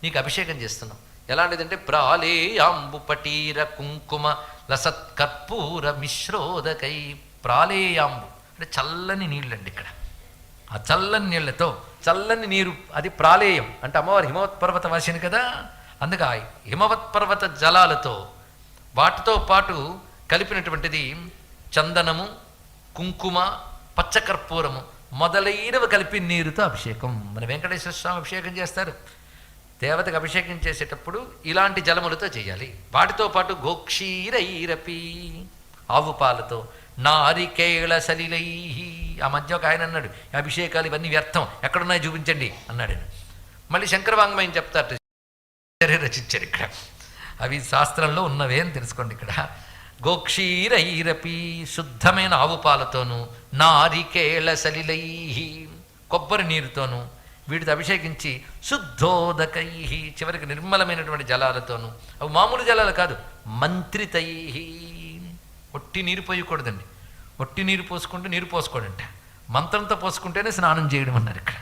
నీకు అభిషేకం చేస్తున్నాం. ఎలాంటిదంటే ప్రాళేయాంబు పటీర కుంకుమ లసత్కర్పూర మిశ్రోదకై. ప్రాళేయాంబు అంటే చల్లని నీళ్ళండి. ఇక్కడ ఆ చల్లని నీళ్లతో, చల్లని నీరు, అది ప్రాళేయం అంటే అమ్మవారు హిమవత్ పర్వత వాసిని కదా. అందుకే హిమవత్ పర్వత జలాలతో వాటితో పాటు కలిపినటువంటిది చందనము, కుంకుమ, పచ్చకర్పూరము మొదలైనవి కలిపి నీరుతో అభిషేకం. మన వెంకటేశ్వర స్వామి అభిషేకం చేస్తారు. దేవతకు అభిషేకం చేసేటప్పుడు ఇలాంటి జలములతో చేయాలి. వాటితో పాటు గోక్షీరైరపి, ఆవు పాలతో, నారికేళ సలిలై. ఆ మధ్య ఒక ఆయన అన్నాడు, అభిషేకాలు ఇవన్నీ వ్యర్థం, ఎక్కడున్నాయి చూపించండి అన్నాడు. మళ్ళీ శంకరవాంగ్మయం చెప్తారు, రచించారు ఇక్కడ. అవి శాస్త్రంలో ఉన్నవే అని తెలుసుకోండి. ఇక్కడ గోక్షీరైరపి, శుద్ధమైన ఆవు పాలతోనూ, నారికేళ సలిలై, కొబ్బరి నీరుతోనూ వీటితో అభిషేకించి, శుద్ధోదకై, చివరికి నిర్మలమైనటువంటి జలాలతోనూ, అవి మామూలు జలాలు కాదు, మంత్రితై. ఒట్టి నీరు పోయకూడదండి. ఒట్టి నీరు పోసుకుంటే నీరు పోసుకోడంట, మంత్రంతో పోసుకుంటేనే స్నానం చేయడం అన్నారు ఇక్కడ.